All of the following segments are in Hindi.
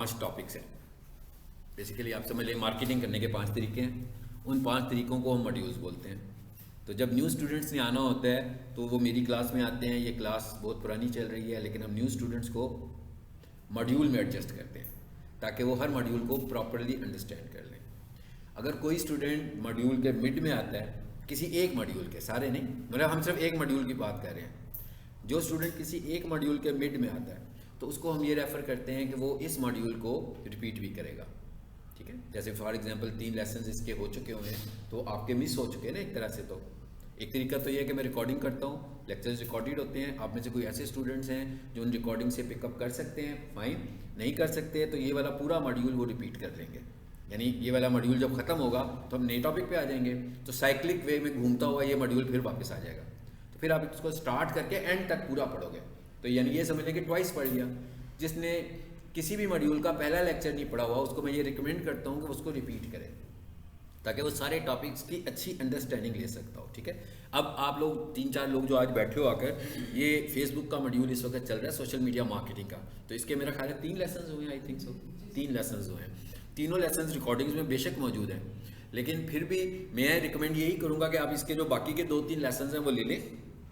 5 टॉपिक्स हैं। बेसिकली आप समझ लें मार्केटिंग करने के 5 तरीके हैं। उन 5 तरीकों को हम मॉड्यूल्स बोलते हैं। तो जब न्यू स्टूडेंट्स ने आना होता है तो वो मेरी क्लास में आते हैं। ये क्लास बहुत पुरानी चल रही है, लेकिन हम न्यू स्टूडेंट्स को मॉड्यूल में एडजस्ट करते हैं ताकि वो हर मॉड्यूल को प्रॉपरली अंडरस्टैंड कर लें। अगर कोई स्टूडेंट मॉड्यूल के मिड में आता है, किसी एक मॉड्यूल के, सारे नहीं, मतलब हम सिर्फ एक मॉड्यूल की बात कर रहे हैं, जो स्टूडेंट किसी एक मॉड्यूल के मिड में आता है तो उसको हम ये रेफ़र करते हैं कि वो इस मॉड्यूल को रिपीट भी करेगा। ठीक है, जैसे फॉर एग्जांपल 3 लेसन इसके हो चुके हुए हैं तो आपके मिस हो चुके हैं ना एक तरह से। तो एक तरीका तो ये है कि मैं रिकॉर्डिंग करता हूँ, लेक्चर्स रिकॉर्डेड होते हैं। आप में से कोई ऐसे स्टूडेंट्स हैं जो उन रिकॉर्डिंग से पिकअप कर सकते हैं, फाइन। नहीं कर सकते तो ये वाला पूरा मॉड्यूल वो रिपीट कर लेंगे। यानी ये वाला मॉड्यूल जब ख़त्म होगा तो हम नए टॉपिक पे आ जाएंगे, तो साइक्लिक वे में घूमता हुआ ये मॉड्यूल फिर वापस आ जाएगा। तो फिर आप इसको स्टार्ट करके एंड तक पूरा पढ़ोगे। तो यानी ये समझ लें कि ट्वाइस पढ़ लिया। जिसने किसी भी मॉड्यूल का पहला लेक्चर नहीं पढ़ा हुआ उसको मैं ये रिकमेंड करता हूँ कि उसको रिपीट करें ताकि वो सारे टॉपिक्स की अच्छी अंडरस्टैंडिंग ले सकता हो। ठीक है, अब आप लोग 3-4 लोग जो आज बैठे हो आकर, ये फेसबुक का मॉड्यूल इस वक्त चल रहा है, सोशल मीडिया मार्केटिंग का। तो इसके मेरा ख्याल है 3 लेसन हुए हैं, आई थिंक सो 3 लेसन हुए हैं। तीनों लेसन रिकॉर्डिंग्स में बेशक मौजूद हैं, लेकिन फिर भी मैं रिकमेंड यही करूँगा कि आप इसके जो बाकी के 2-3 लेसन हैं वो ले लें।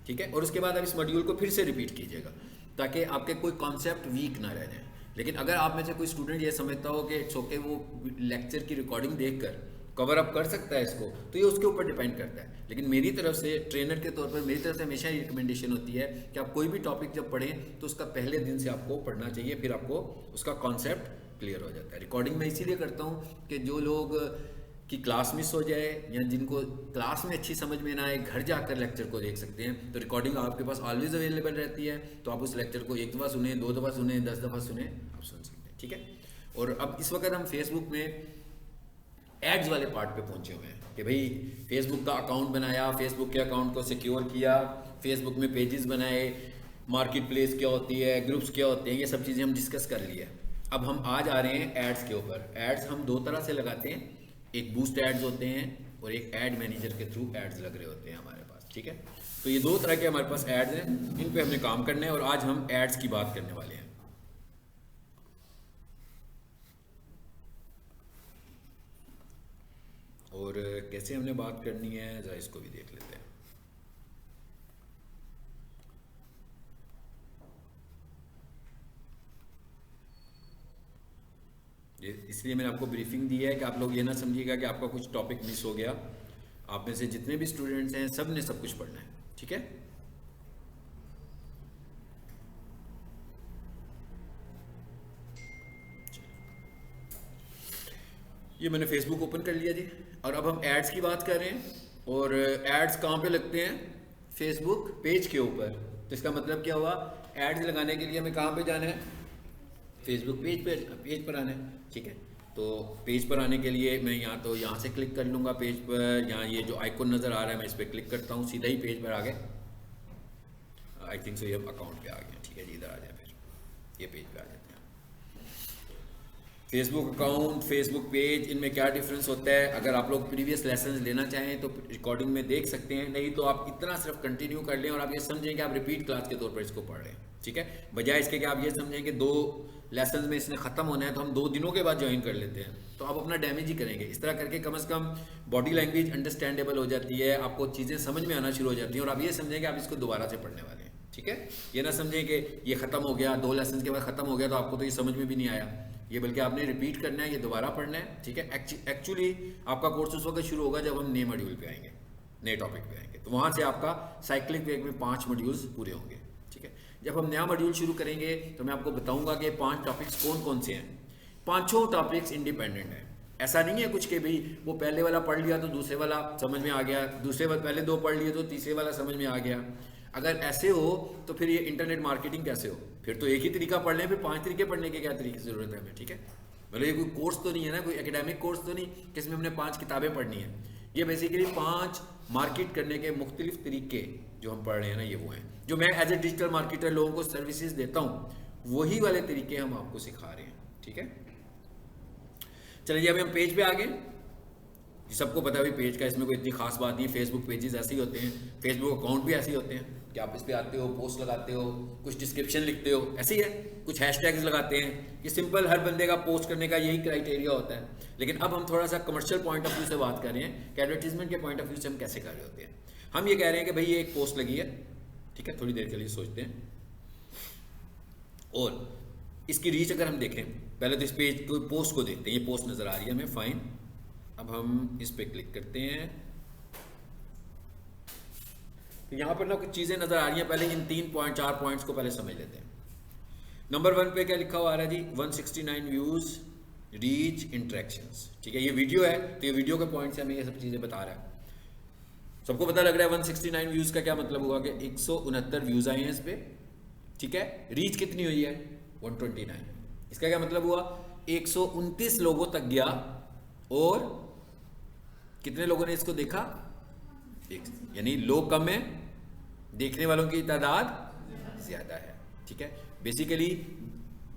ठीक है, और उसके बाद आप इस मॉड्यूल को फिर से रिपीट कीजिएगा ताकि आपके कोई कॉन्सेप्ट वीक ना रह जाए। लेकिन अगर आप में से कोई स्टूडेंट ये समझता हो कि इट्स ओके वो लेक्चर की रिकॉर्डिंग देखकर कवर अप कर सकता है इसको, तो ये उसके ऊपर डिपेंड करता है। लेकिन मेरी तरफ से ट्रेनर के तौर पर मेरी तरफ से हमेशा ये रिकमेंडेशन होती है कि आप कोई भी टॉपिक जब पढ़ें तो उसका पहले दिन से आपको पढ़ना चाहिए, फिर आपको उसका कॉन्सेप्ट क्लियर हो जाता है। रिकॉर्डिंग मैं इसीलिए करता हूँ कि जो लोग की क्लास मिस हो जाए या जिनको क्लास में अच्छी समझ में ना आए, घर जाकर लेक्चर को देख सकते हैं। तो रिकॉर्डिंग आपके पास ऑलवेज अवेलेबल रहती है, तो आप उस लेक्चर को 1 दफ़ा सुने, 2 दफ़ा सुने, 10 दफ़ा सुने, आप सुन सकते हैं। ठीक है, और अब इस वक्त हम फेसबुक में एड्स वाले पार्ट पे पहुंचे हुए हैं कि भाई फेसबुक का अकाउंट बनाया, फेसबुक के अकाउंट को सिक्योर किया, फेसबुक में पेजेस बनाए, मार्केट प्लेस क्या होती है, ग्रुप्स क्या होते हैं, ये सब चीज़ें हम डिस्कस कर लिए। अब हम आज आ रहे हैं एड्स के ऊपर। एड्स हम 2 तरह से लगाते हैं, एक बूस्ट एड्स होते हैं और एक एड मैनेजर के थ्रू एड्स लग रहे होते हैं हमारे पास। ठीक है, तो ये 2 तरह के हमारे पास एड्स हैं, इन पे हमने काम करना है और आज हम एड्स की बात करने वाले हैं। और कैसे हमने बात करनी है जरा इसको भी देख लेते हैं। इसलिए मैंने आपको ब्रीफिंग दी है कि आप लोग ये ना समझिएगा कि आपका कुछ टॉपिक मिस हो गया। आप में से जितने भी स्टूडेंट्स हैं सब ने सब कुछ पढ़ना है। ठीक है, ये मैंने फेसबुक ओपन कर लिया जी, और अब हम एड्स की बात कर रहे हैं। और एड्स कहाँ पे लगते हैं? फेसबुक पेज के ऊपर। तो इसका मतलब क्या हुआ, एड्स लगाने के लिए हमें कहाँ पे जाना है? फेसबुक पेज पर आना है। ठीक है, तो पेज पर आने के लिए मैं यहाँ से क्लिक कर लूँगा पेज पर। यहाँ ये जो आइकॉन नज़र आ रहा है मैं इस पर क्लिक करता हूँ, सीधा ही पेज पर आ गए। आई थिंक सो ये अकाउंट पे आ गया। ठीक है जी, इधर आ जाए, फिर ये पेज पे आ जाते हैं। फेसबुक अकाउंट, फेसबुक पेज, इनमें क्या डिफरेंस होता है? अगर आप लोग प्रीवियस लेसन लेना चाहें तो रिकॉर्डिंग में देख सकते हैं, नहीं तो आप इतना सिर्फ कंटिन्यू कर लें और आप ये समझें कि आप रिपीट क्लास के तौर पर इसको पढ़ रहे हैं। ठीक है, बजाय इसके कि आप ये समझें कि 2 लेसन में इसने ख़त्म होना है तो हम 2 दिनों के बाद ज्वाइन कर लेते हैं, तो आप अपना डैमेज ही करेंगे। इस तरह करके कम से कम बॉडी लैंग्वेज अंडरस्टैंडेबल हो जाती है, आपको चीज़ें समझ में आना शुरू हो जाती हैं और आप ये समझें कि आप इसको दोबारा से पढ़ने वाले हैं। ठीक है, ये ना समझें कि ये ख़त्म हो गया, 2 लेसन के बाद ख़त्म हो गया तो आपको तो ये समझ में भी नहीं आया, ये बल्कि आपने रिपीट करना है, ये दोबारा पढ़ना है। ठीक है, एक्चुअली आपका कोर्स उस वक्त शुरू होगा जब हम नए मॉड्यूल पे आएंगे, नए टॉपिक पे आएंगे, तो वहाँ से आपका साइक्लिक वे में 5 मॉड्यूल्स पूरे होंगे। ठीक है, जब हम नया मॉड्यूल शुरू करेंगे तो मैं आपको बताऊंगा कि 5 टॉपिक्स कौन कौन से हैं। 5 टॉपिक्स इंडिपेंडेंट हैं, ऐसा नहीं है कुछ के भाई वो पहले वाला पढ़ लिया तो दूसरे वाला समझ में आ गया, दूसरे वाला पहले 2 पढ़ लिए तो तीसरे वाला समझ में आ गया। अगर ऐसे हो तो फिर ये इंटरनेट मार्केटिंग कैसे हो? फिर तो एक ही तरीका पढ़ लें, फिर 5 तरीके पढ़ने के क्या तरीके की ज़रूरत है हमें? ठीक है, मतलब ये कोई कोर्स तो नहीं है ना, कोई एकेडमिक कोर्स तो नहीं कि इसमें हमने 5 किताबें पढ़नी है। ये बेसिकली 5 मार्केट करने के मुख्तलिफ तरीके जो हम पढ़ रहे हैं ना, ये वो हैं जो मैं एज ए डिजिटल मार्केटर लोगों को सर्विसेज देता हूँ, वही वाले तरीके हम आपको सिखा रहे हैं। ठीक है, चलिए अभी हम पेज पे आ गए। सबको पता है पेज का, इसमें कोई इतनी खास बात नहीं है। फेसबुक पेजेस ऐसे ही होते हैं, फेसबुक अकाउंट भी ऐसे ही होते हैं कि आप इस पे आते हो, पोस्ट लगाते हो, कुछ डिस्क्रिप्शन लिखते हो, ऐसे ही है, कुछ हैशटैग्स लगाते हैं। ये सिंपल हर बंदे का पोस्ट करने का यही क्राइटेरिया होता है। लेकिन अब हम थोड़ा सा कमर्शियल पॉइंट ऑफ व्यू से बात कर रहे हैं कि एडवर्टीजमेंट के पॉइंट ऑफ व्यू से हम कैसे कर रहे होते हैं। हम ये कह रहे हैं कि भाई ये एक पोस्ट लगी है, ठीक है, थोड़ी देर के लिए सोचते हैं, और इसकी रीच अगर हम देखें, पहले तो इस पेज को, पोस्ट को देखते हैं, ये पोस्ट नज़र आ रही है हमें, फाइन। अब हम इस पर क्लिक करते हैं तो यहाँ पर ना कुछ चीज़ें नज़र आ रही हैं। पहले इन 4 पॉइंट्स को पहले समझ लेते हैं। नंबर 1 पे क्या लिखा हुआ आ रहा है जी, 169 व्यूज़, रीच, इंट्रैक्शंस, ठीक है, ये वीडियो है तो ये वीडियो के पॉइंट से हमें ये सब चीज़ें बता रहा है। सबको पता लग रहा है 169 व्यूज़ का क्या मतलब हुआ कि 169 व्यूज़ आए हैं इस पर, ठीक है। रीच कितनी हुई है, 129। इसका क्या मतलब हुआ, 129 लोगों तक गया और कितने लोगों ने इसको देखा, यानी लोग कम है, देखने वालों की तादाद ज़्यादा है, ठीक है। बेसिकली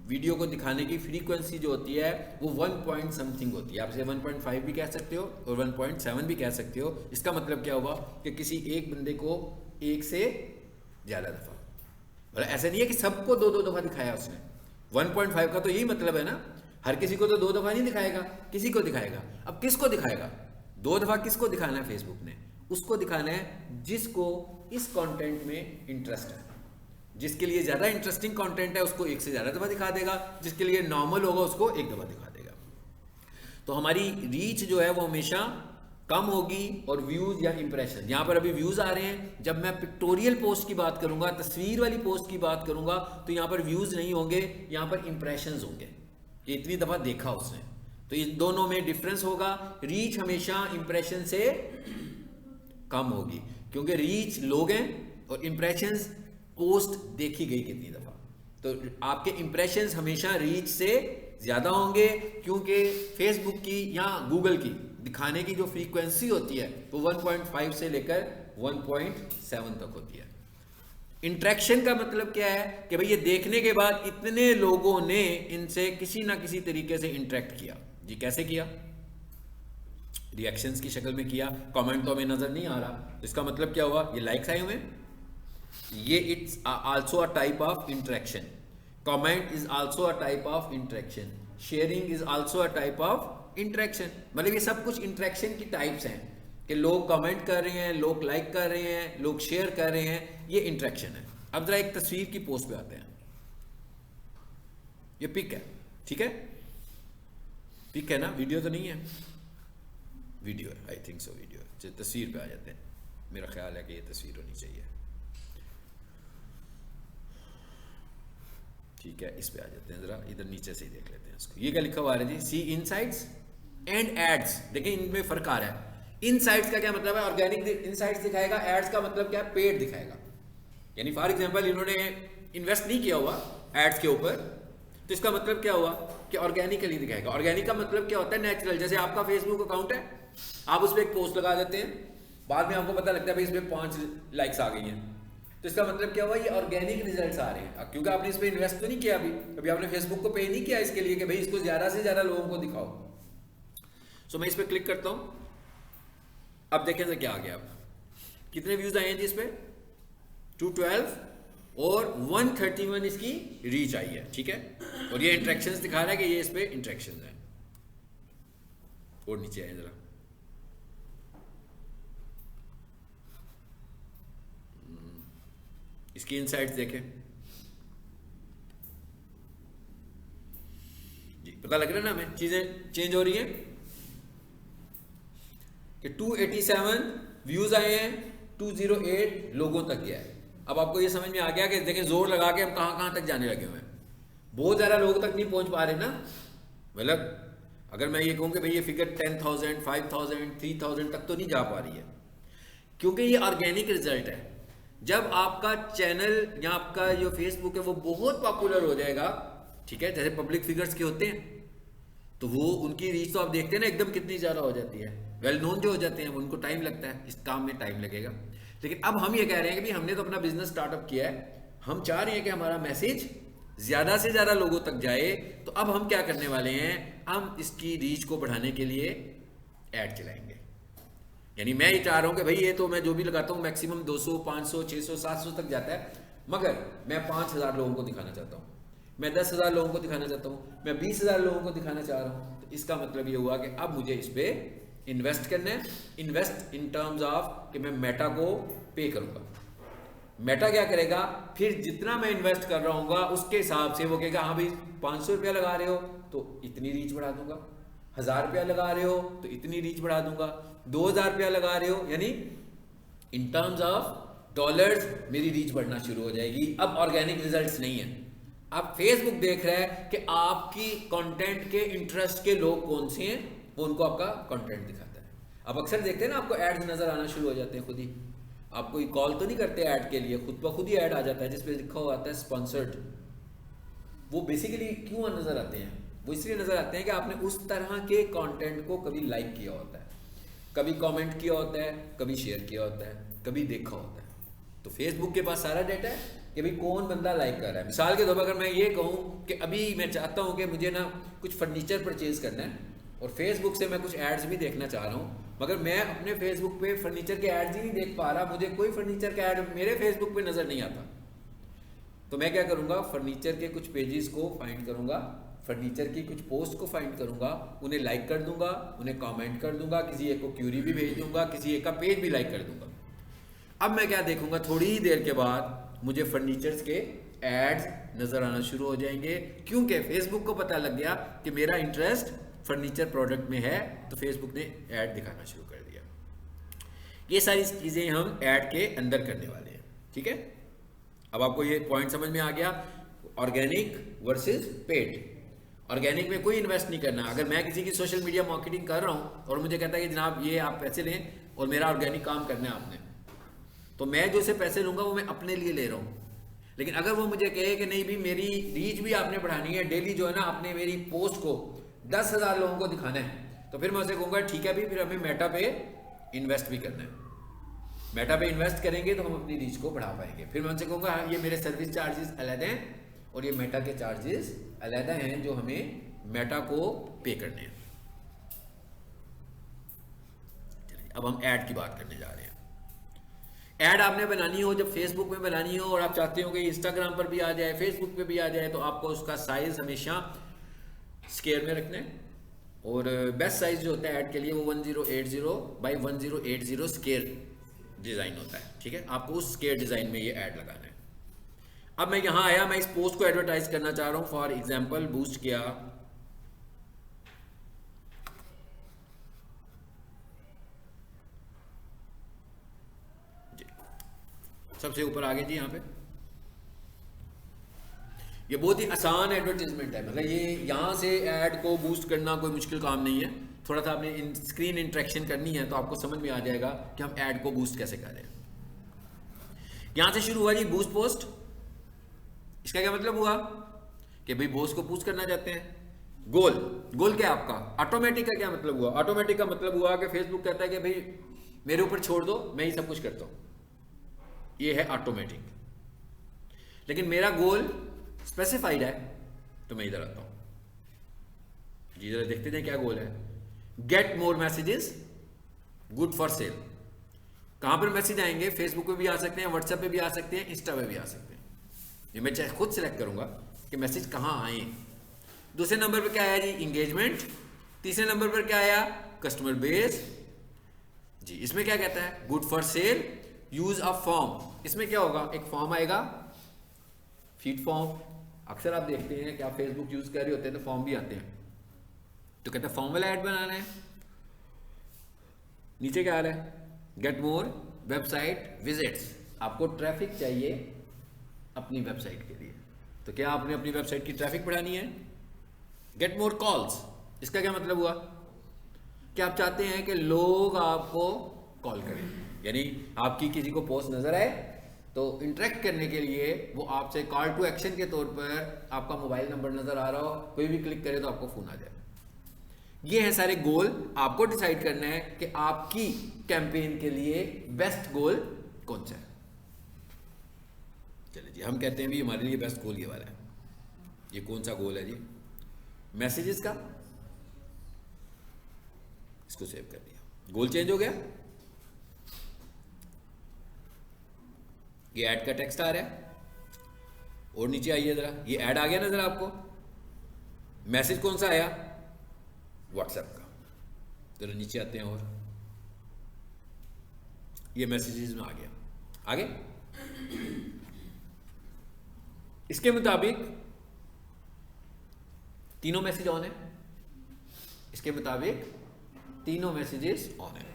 वीडियो को दिखाने की फ्रीक्वेंसी जो होती है वो 1 पॉइंट समथिंग होती है। आप इसे 1.5 भी कह सकते हो और 1.7 भी कह सकते हो। इसका मतलब क्या हुआ कि किसी एक बंदे को एक से ज़्यादा दफ़ा, मतलब ऐसा नहीं है कि सबको 2-2 दफ़ा दिखाया उसने। 1.5 का तो यही मतलब है ना, हर किसी को तो 2 दफ़ा नहीं दिखाएगा, किसी को दिखाएगा। अब किसको दिखाएगा, 2 दफ़ा किसको दिखाना है फेसबुक ने, उसको दिखाना है जिसको इस कंटेंट में इंटरेस्ट है। जिसके लिए ज़्यादा इंटरेस्टिंग कंटेंट है उसको एक से ज़्यादा दफ़ा दिखा देगा, जिसके लिए नॉर्मल होगा उसको एक दफ़ा दिखा देगा। तो हमारी रीच जो है वो हमेशा कम होगी, और व्यूज़ या इंप्रेशन, यहाँ पर अभी व्यूज़ आ रहे हैं। जब मैं पिक्टोरियल पोस्ट की बात करूँगा, तस्वीर वाली पोस्ट की बात करूँगा, तो यहाँ पर व्यूज़ नहीं होंगे, यहाँ पर इंप्रेशंस होंगे, ये इतनी दफ़ा देखा उसने। तो इन दोनों में डिफरेंस होगा। रीच हमेशा इंप्रेशन से कम होगी, क्योंकि रीच लोग हैं और इंप्रेशंस पोस्ट देखी गई कितनी दफ़ा। तो आपके इंप्रेशंस हमेशा रीच से ज़्यादा होंगे, क्योंकि फेसबुक की या गूगल की दिखाने की जो फ्रीक्वेंसी होती है वो 1.5 से लेकर 1.7 तक होती है। इंट्रैक्शन का मतलब क्या है कि भाई ये देखने के बाद इतने लोगों ने इनसे किसी ना किसी तरीके से इंटरेक्ट किया। जी कैसे किया, रिएक्शंस की शक्ल में किया, कमेंट तो हमें नजर नहीं आ रहा, इसका मतलब क्या हुआ, ये लाइक्स आए हुए, ये it's also a type of interaction. Comment is also a type of interaction, sharing is also a type of interaction. मतलब ये सब कुछ इंटरेक्शन की टाइप्स हैं कि लोग कमेंट कर रहे हैं, लोग लाइक कर रहे हैं, लोग शेयर कर रहे हैं, ये इंटरेक्शन है। अब जरा एक तस्वीर की पोस्ट पे आते हैं, ये पिक है, ठीक है, पिक है ना, वीडियो तो नहीं है, वीडियो है, आई थिंक सो वीडियो है। चलिए तस्वीर पे आ जाते हैं, मेरा ख्याल है कि ये तस्वीर होनी चाहिए, ठीक है, इस पे आ जाते हैं, जरा इधर नीचे से ही देख लेते हैं इसको। ये क्या लिखा हुआ है जी, सी इनसाइट्स एंड एड्स। देखिए इनमें फर्क आ रहा है। इनसाइट्स का क्या मतलब है, ऑर्गेनिक इनसाइट्स दिखाएगा, एड्स का मतलब क्या है, पेड दिखाएगा। यानी फॉर एग्जांपल इन्होंने इन्वेस्ट नहीं किया हुआ एड्स के ऊपर, तो इसका मतलब क्या हुआ कि ऑर्गेनिकली दिखाएगा। ऑर्गेनिक का मतलब क्या होता है, नेचुरल। जैसे आपका फेसबुक अकाउंट है, आप उस पर एक पोस्ट लगा देते हैं, बाद में आपको पता लगता है भाई इस पर 5 लाइक्स आ गई हैं, तो इसका मतलब क्या हुआ, ये ऑर्गेनिक रिजल्ट्स आ रहे हैं, क्योंकि आपने इस पर इन्वेस्ट तो नहीं किया अभी आपने फेसबुक को पे नहीं किया इसके लिए कि भाई इसको ज़्यादा से ज़्यादा लोगों को दिखाओ। सो मैं इस पर क्लिक करता हूँ, अब देखें तो क्या आ गया, अब कितने व्यूज़ आए हैं जी इस पर, 212 और 131 इसकी रीच आई है, ठीक है। और ये इंट्रैक्शंस दिखा रहा है कि ये इस पे इंट्रैक्शंस हैं। और नीचे आए जरा, इसकी इनसाइट्स देखें जी, पता लग रहा है ना हमें, चीजें चेंज हो रही हैं कि 287 व्यूज आए हैं, 208 लोगों तक गया है। अब आपको ये समझ में आ गया कि देखें जोर लगा के हम कहां कहां तक जाने लगे हुए हैं, बहुत ज़्यादा लोगों तक नहीं पहुंच पा रहे ना। मतलब अगर मैं ये कहूं कि भाई ये फिगर 10,000 5,000 3,000 तक तो नहीं जा पा रही है, क्योंकि ये ऑर्गेनिक रिजल्ट है। जब आपका चैनल या आपका जो फेसबुक है वो बहुत पॉपुलर हो जाएगा, ठीक है, जैसे पब्लिक फिगर्स के होते हैं, तो वो उनकी रीच तो आप देखते हैं ना एकदम कितनी ज़्यादा हो जाती है, वेल नोन जो हो जाते हैं, उनको टाइम लगता है, इस काम में टाइम लगेगा। लेकिन अब हम ये कह रहे हैं कि भाई हमने तो अपना बिजनेस स्टार्टअप किया है, हम चाह रहे हैं कि हमारा मैसेज ज़्यादा से ज़्यादा लोगों तक जाए, तो अब हम क्या करने वाले हैं, हम इसकी रीच को बढ़ाने के लिए ऐड चलाएंगे। यानी मैं ये चाह रहा हूँ कि भाई ये तो मैं जो भी लगाता हूँ मैक्सिमम 200, 500, 600, 700 तक जाता है, मगर मैं 5,000 लोगों को दिखाना चाहता हूँ, मैं 10,000 लोगों को दिखाना चाहता हूँ, मैं 20,000 लोगों को दिखाना चाह रहा हूँ। तो इसका मतलब ये हुआ कि अब मुझे इस पर इन्वेस्ट करना है। इन्वेस्ट इन टर्म्स ऑफ कि मैं मेटा को पे करूँगा। मेटा क्या करेगा, फिर जितना मैं इन्वेस्ट कर रहा हूँ उसके हिसाब से वो कहेगा हाँ भाई 500 रुपया लगा रहे हो तो इतनी रीच बढ़ा दूंगा, 1,000 रुपया लगा रहे हो तो इतनी रीच बढ़ा दूंगा, 2,000 रुपया लगा रहे हो, यानी इन टर्म्स ऑफ डॉलर्स मेरी रीच बढ़ना शुरू हो जाएगी। अब ऑर्गेनिक रिजल्ट्स नहीं है, अब फेसबुक देख रहा है कि आपकी कंटेंट के इंटरेस्ट के लोग कौन से हैं, वो उनको आपका कंटेंट दिखाता है। अब अक्सर देखते हैं ना आपको एड्स नजर आना शुरू हो जाते हैं, खुद ही आप कोई कॉल तो नहीं करते ऐड के लिए, खुद ब खुद ही ऐड आ जाता है जिसपे लिखा हुआ आता है स्पॉन्सर्ड। वो बेसिकली क्यों नजर आते हैं, वो इसलिए नजर आते हैं कि आपने उस तरह के कंटेंट को कभी लाइक किया होता है, कभी कमेंट किया होता है, कभी शेयर किया होता है, कभी देखा होता है। तो फेसबुक के पास सारा डेटा है कि भाई कौन बंदा लाइक कर रहा है। मिसाल के तौर पर अगर मैं ये कहूँ कि अभी मैं चाहता हूँ कि मुझे ना कुछ फर्नीचर परचेज करना है और फेसबुक से मैं कुछ एड्स भी देखना चाह रहा हूँ, मगर मैं अपने फेसबुक पे फर्नीचर के एड्स ही नहीं देख पा रहा, मुझे कोई फर्नीचर का एड मेरे फेसबुक पे नज़र नहीं आता, तो मैं क्या करूँगा, फर्नीचर के कुछ पेजेस को फाइंड करूँगा, फर्नीचर की कुछ पोस्ट को फाइंड करूँगा, उन्हें लाइक कर दूंगा, उन्हें कमेंट कर दूंगा, किसी एक को क्यूरी भी भेज दूंगा, किसी एक का पेज भी लाइक कर दूंगा। अब मैं क्या देखूंगा, थोड़ी ही देर के बाद मुझे फर्नीचर्स के एड्स नज़र आना शुरू हो जाएंगे, क्योंकि फेसबुक को पता लग गया कि मेरा इंटरेस्ट फर्नीचर प्रोडक्ट में है, तो फेसबुक ने ऐड दिखाना शुरू कर दिया। ये सारी चीज़ें हम ऐड के अंदर करने वाले हैं, ठीक है। अब आपको ये पॉइंट समझ में आ गया, ऑर्गेनिक वर्सेस पेड। ऑर्गेनिक में कोई इन्वेस्ट नहीं करना। अगर मैं किसी की सोशल मीडिया मार्केटिंग कर रहा हूँ और मुझे कहता है कि जनाब ये आप पैसे लें और मेरा ऑर्गेनिक काम करना है आपने, तो मैं जो से पैसे लूँगा वो मैं अपने लिए ले रहा हूँ। लेकिन अगर वो मुझे कहे कि नहीं भी मेरी रीच भी आपने बढ़ानी है, डेली जो है ना आपने मेरी पोस्ट को 10,000 लोगों को दिखाना है, तो फिर मैं उसे कहूँगा ठीक है भी, फिर हमें मेटा पे इन्वेस्ट भी करना है। मेटा पे इन्वेस्ट करेंगे तो हम अपनी रीच को बढ़ा पाएंगे। फिर मैं उनसे कहूँगा हाँ ये मेरे सर्विस चार्जेस अलग हैं और ये मेटा के चार्जेस अलग हैं जो हमें मेटा को पे करने हैं। अब हम ऐड की बात करने जा रहे हैं। ऐड आपने बनानी हो, जब फेसबुक में बनानी हो और आप चाहते हो कि इंस्टाग्राम पर भी आ जाए, फेसबुक पे भी आ जाए, तो आपको उसका साइज हमेशा स्क्वायर में रखना है। और बेस्ट साइज जो होता है ऐड के लिए वो 1080 बाई 1080 स्क्वायर डिज़ाइन होता है, ठीक है। आपको उस स्क्वायर डिज़ाइन में ये ऐड लगाना है। अब मैं यहाँ आया, मैं इस पोस्ट को एडवर्टाइज करना चाह रहा हूँ। फॉर एग्जाम्पल बूस्ट किया, सबसे ऊपर आगे जी, यहाँ पे ये बहुत ही आसान एडवर्टीजमेंट है, मतलब ये यहाँ से ऐड को बूस्ट करना कोई मुश्किल काम नहीं है। थोड़ा सा आपने स्क्रीन इंटरेक्शन करनी है तो आपको समझ में आ जाएगा कि हम ऐड को बूस्ट कैसे करें। यहाँ से शुरू हुआ जी बूस्ट पोस्ट। इसका क्या मतलब हुआ कि भाई बॉस को बूस्ट करना चाहते हैं। गोल, गोल क्या है आपका। ऑटोमेटिक का क्या मतलब हुआ, ऑटोमेटिक का मतलब हुआ कि फेसबुक कहता है कि भाई मेरे ऊपर छोड़ दो, मैं ही सब कुछ करता हूँ, ये है ऑटोमेटिक। लेकिन मेरा गोल स्पेसिफाइड है तो मैं इधर आता हूं जी, जरा देखते हैं क्या गोल है। Get more messages, good for sale. कहां पर मैसेज आएंगे, फेसबुक पे भी आ सकते हैं, व्हाट्सएप पे भी आ सकते हैं, इंस्टा पे भी आ सकते हैं। ये मैं चाहे खुद सेलेक्ट करूंगा कि मैसेज कहां आए। दूसरे नंबर पर क्या आया जी, इंगेजमेंट। तीसरे नंबर पर क्या आया, कस्टमर बेस जी। इसमें क्या कहता है, good for sale, use a form. इसमें क्या होगा, एक फॉर्म आएगा, फीड फॉर्म। अक्सर आप देखते हैं कि आप फेसबुक यूज कर रहे होते हैं तो फॉर्म भी आते हैं, तो कहते हैं फॉर्म वाला ऐड बनाना है। नीचे क्या आ रहा है, गेट मोर वेबसाइट विजिट्स। आपको ट्रैफिक चाहिए अपनी वेबसाइट के लिए, तो क्या आपने अपनी वेबसाइट की ट्रैफिक बढ़ानी है। गेट मोर कॉल्स, इसका क्या मतलब हुआ कि आप चाहते हैं कि लोग आपको कॉल करें, यानी आपकी किसी को पोस्ट नजर आए तो इंटरेक्ट करने के लिए वो आपसे कॉल टू एक्शन के तौर पर आपका मोबाइल नंबर नजर आ रहा हो, कोई भी क्लिक करे तो आपको फोन आ जाए। ये है सारे गोल। आपको डिसाइड करना है कि आपकी कैंपेन के लिए बेस्ट गोल कौन सा है। चलिए जी, हम कहते हैं भी हमारे लिए बेस्ट गोल ये वाला है। ये कौन सा गोल है जी, मैसेजेस का। इसको सेव कर दिया, गोल चेंज हो गया। ये ऐड का टेक्स्ट आ रहा है, और नीचे आइए ज़रा, ये ऐड आ गया नजर आपको। मैसेज कौन सा आया? व्हाट्सएप का। चलो नीचे आते हैं, और ये मैसेजेस में आ गया। आगे इसके मुताबिक तीनों मैसेज ऑन है, इसके मुताबिक तीनों मैसेजेस ऑन है।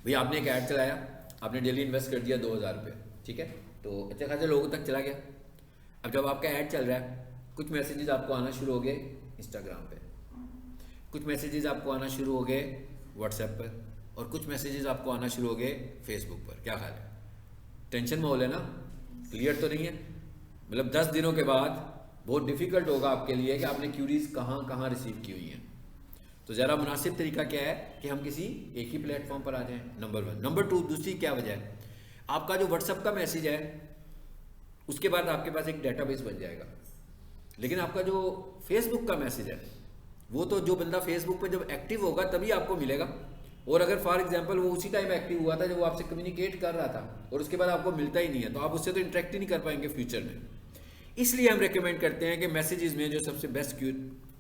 भैया आपने एक ऐड चलाया, आपने डेली इन्वेस्ट कर दिया 2000 रुपये, ठीक है, तो अच्छे खासे लोगों तक चला गया। अब जब आपका ऐड चल रहा है, कुछ मैसेजेस आपको आना शुरू हो गए इंस्टाग्राम पे, कुछ मैसेजेस आपको आना शुरू हो गए व्हाट्सएप पर, और कुछ मैसेजेस आपको आना शुरू हो गए फेसबुक पर। क्या हाल है? टेंशन माहौल है ना? क्लियर तो नहीं है? मतलब 10 दिनों के बाद बहुत डिफिकल्ट होगा आपके लिए कि आपने क्यूरीज कहाँ कहाँ रिसीव की हुई हैं। तो ज़रा मुनासिब तरीका क्या है कि हम किसी एक ही प्लेटफॉर्म पर आ जाएं, नंबर 1। नंबर 2, दूसरी क्या वजह है? आपका जो व्हाट्सएप का मैसेज है उसके बाद आपके पास एक डेटाबेस बन जाएगा, लेकिन आपका जो फेसबुक का मैसेज है वो तो जो बंदा फेसबुक पे जब एक्टिव होगा तभी आपको मिलेगा, और अगर फॉर एग्जांपल वो उसी टाइम एक्टिव हुआ था जब वो आपसे कम्युनिकेट कर रहा था और उसके बाद आपको मिलता ही नहीं है, तो आप उससे तो इंटरेक्ट ही नहीं कर पाएंगे फ्यूचर में। इसलिए हम रेकमेंड करते हैं कि मैसेजेस में जो सबसे बेस्ट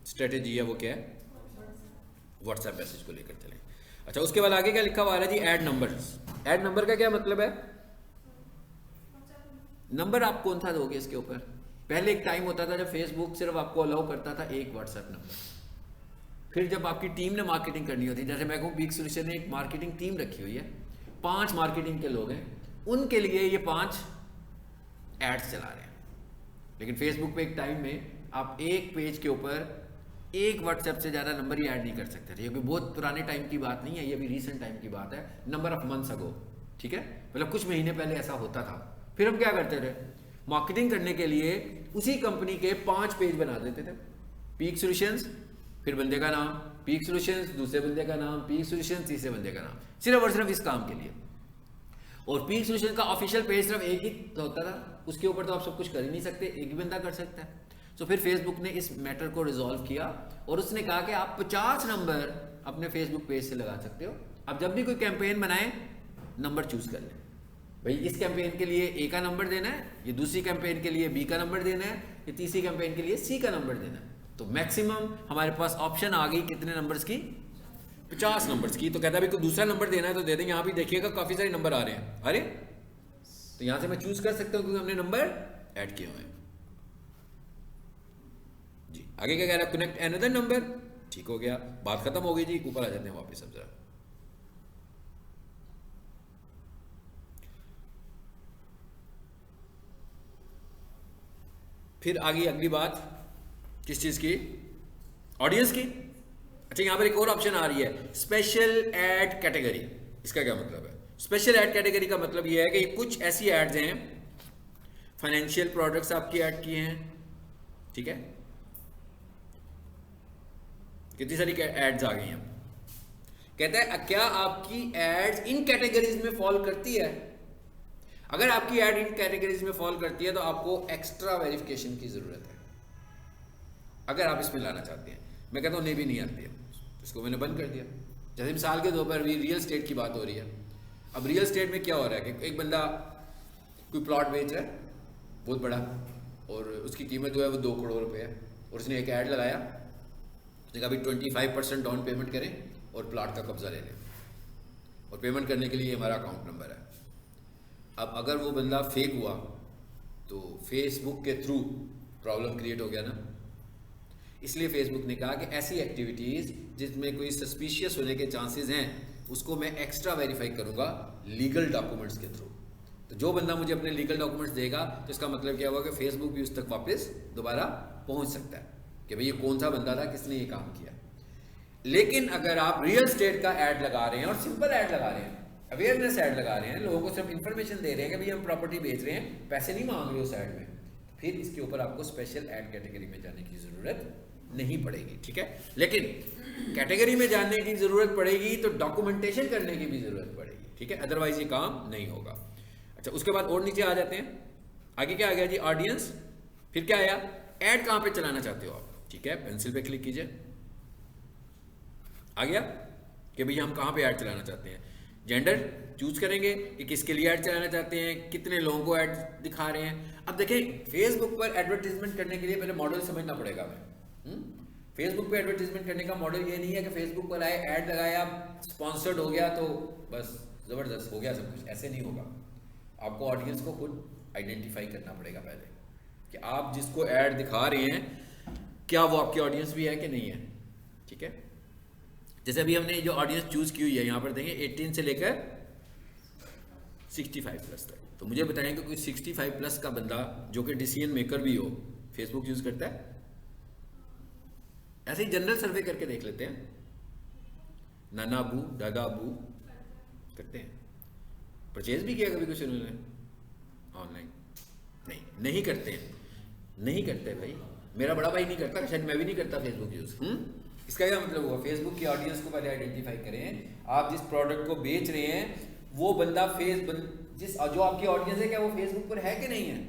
स्ट्रेटेजी है वो क्या है? व्हाट्सएप मैसेज को लेकर चलें। अच्छा, उसके बाद आगे क्या लिखा हुआ है जी? Add number. ऐड नंबर का क्या मतलब है? नंबर आप कौन सा दोगे इसके ऊपर? पहले एक टाइम होता था जब फेसबुक सिर्फ आपको अलाउ करता था एक व्हाट्सएप नंबर, फिर जब आपकी टीम ने मार्केटिंग करनी होती, जैसे मैं कहूँ पीक सॉल्यूशन ने एक मार्केटिंग टीम रखी हुई है, 5 मार्केटिंग के लोग हैं, उनके लिए ये 5 एड्स चला रहे हैं। लेकिन फेसबुक पे एक टाइम में आप एक पेज के ऊपर एक व्हाट्सएप से ज़्यादा नंबर ही ऐड नहीं कर सकते थे। ये भी बहुत पुराने टाइम की बात नहीं है, ये भी रीसेंट टाइम की बात है, नंबर ऑफ मंथ्स अगो, ठीक है, मतलब कुछ महीने पहले ऐसा होता था। फिर हम क्या करते थे? मार्केटिंग करने के लिए उसी कंपनी के 5 पेज बना देते थे, पीक सॉल्यूशंस, फिर बंदे का नाम, पीक सॉल्यूशंस, दूसरे बंदे का नाम, पीक सॉल्यूशंस, तीसरे बंदे का नाम, सिर्फ और सिर्फ इस काम के लिए। और पीक सॉल्यूशन का ऑफिशियल पेज सिर्फ एक ही तो होता था, उसके ऊपर तो आप सब कुछ कर ही नहीं सकते, एक ही बंदा कर सकता है। तो फिर फेसबुक ने इस मैटर को रिजॉल्व किया और उसने कहा कि आप 50 नंबर अपने फेसबुक पेज से लगा सकते हो। अब जब भी कोई कैंपेन बनाए, नंबर चूज कर ले, भाई इस कैंपेन के लिए ए का नंबर देना है, ये दूसरी कैंपेन के लिए बी का नंबर देना है, ये तीसरी कैंपेन के लिए सी का नंबर देना है। तो मैक्सिमम हमारे पास ऑप्शन आ गई कितने नंबर्स की? 50 नंबर्स की। तो कहता है भाई कोई दूसरा नंबर देना है तो दे दें। यहाँ भी देखिएगा काफी सारे नंबर आ रहे हैं, अरे तो यहां से मैं चूज कर सकता हूँ क्योंकि हमने नंबर ऐड किए हुए हैं जी। आगे क्या कह रहा है? Connect another number. ठीक हो गया, बात खत्म हो गई जी। ऊपर आ जाते हैं वापस अब जरा। फिर आगे अगली बात किस चीज की? ऑडियंस की। अच्छा, यहां पर एक और ऑप्शन आ रही है, स्पेशल एड कैटेगरी। इसका क्या मतलब है? स्पेशल एड कैटेगरी का मतलब यह है कि कुछ ऐसी एड्स हैं, फाइनेंशियल प्रोडक्ट्स आपकी ऐड किए हैं, ठीक है, कितनी सारी एड्स आ गई हैं। कहता है क्या आपकी एड्स इन कैटेगरीज में फॉल करती है? अगर आपकी एड इन कैटेगरीज में फॉल करती है तो आपको एक्स्ट्रा वेरिफिकेशन की जरूरत है अगर आप इसमें लाना चाहते हैं। मैं कहता हूं नहीं भी नहीं आती है, इसको मैंने बंद कर दिया। जैसे मिसाल के तौर पर अभी रियल स्टेट की बात हो रही है। अब रियल स्टेट में क्या हो रहा है कि एक बंदा कोई प्लॉट बेच रहा है बहुत बड़ा, और उसकी कीमत जो है वो 2 करोड़ रुपए है, और उसने एक ऐड लगाया, उसने कहा भाई 25% डाउन पेमेंट करें और प्लॉट का कब्जा ले लें, और पेमेंट करने के लिए हमारा अकाउंट नंबर है। अब अगर वो बंदा फेक हुआ तो फेसबुक के थ्रू प्रॉब्लम क्रिएट हो गया ना। इसलिए फेसबुक ने कहा कि ऐसी एक्टिविटीज़ जिसमें कोई सस्पिशियस होने के चांसेस हैं उसको मैं एक्स्ट्रा वेरीफाई करूंगा लीगल डॉक्यूमेंट्स के थ्रू। तो जो बंदा मुझे अपने लीगल डॉक्यूमेंट्स देगा तो इसका मतलब क्या हुआ कि फेसबुक भी उस तक वापस दोबारा पहुंच सकता है कि भाई ये कौन सा बंदा था, किसने ये काम किया। लेकिन अगर आप रियल स्टेट का ऐड लगा रहे हैं और सिंपल ऐड लगा रहे हैं, अवेयरनेस ऐड लगा रहे हैं, लोगों को सिर्फ इन्फॉर्मेशन दे रहे हैं कि भाई हम प्रॉपर्टी बेच रहे हैं, पैसे नहीं मांग रहे उस ऐड में, फिर इसके ऊपर आपको स्पेशल ऐड कैटेगरी में जाने की जरूरत नहीं पड़ेगी, ठीक है। लेकिन कैटेगरी में जानने की जरूरत पड़ेगी तो डॉक्यूमेंटेशन करने की भी जरूरत पड़ेगी, ठीक है, अदरवाइज ये काम नहीं होगा। अच्छा, उसके बाद और नीचे आ जाते हैं। आगे क्या आ गया जी? ऑडियंस। फिर क्या आया? ऐड कहां पे चलाना चाहते हो आप, ठीक है, पेंसिल पे क्लिक कीजिए। आ गया कि भैया हम कहां पे ऐड चलाना चाहते हैं। जेंडर चूज करेंगे कि किसके लिए ऐड चलाना चाहते हैं, कितने लोगों को ऐड दिखा रहे हैं। अब देखें, फेसबुक पर एडवर्टीजमेंट करने के लिए पहले मॉडल समझना पड़ेगा हमें। फेसबुक पे एडवर्टीजमेंट करने का मॉडल ये नहीं है कि फेसबुक पर आए, ऐड लगाया, स्पॉन्सर्ड हो गया तो बस ज़बरदस्त हो गया सब कुछ, ऐसे नहीं होगा। आपको ऑडियंस को खुद आइडेंटिफाई करना पड़ेगा पहले कि आप जिसको ऐड दिखा रहे हैं क्या वो आपकी ऑडियंस भी है कि नहीं है। ठीक है, जैसे अभी हमने जो ऑडियंस चूज की हुई है, यहाँ पर देंगे 18 से लेकर 65 प्लस तक। तो मुझे बताएं कि कोई 65 प्लस का बंदा जो कि डिसीजन मेकर भी हो फेसबुक यूज करता है? ऐसे ही जनरल सर्वे करके देख लेते हैं। नाना अबू, दादा अबू करते हैं। परचेज भी किया कभी कुछ उन्होंने ऑनलाइन? नहीं करते हैं, नहीं करते भाई। मेरा बड़ा भाई नहीं करता, शायद मैं भी नहीं करता फेसबुक यूज। इसका क्या मतलब हुआ? फेसबुक की ऑडियंस को पहले आइडेंटिफाई करें। आप जिस प्रोडक्ट को बेच रहे हैं वो बंदा जो आपकी ऑडियंस है, क्या वो फेसबुक पर है कि नहीं है?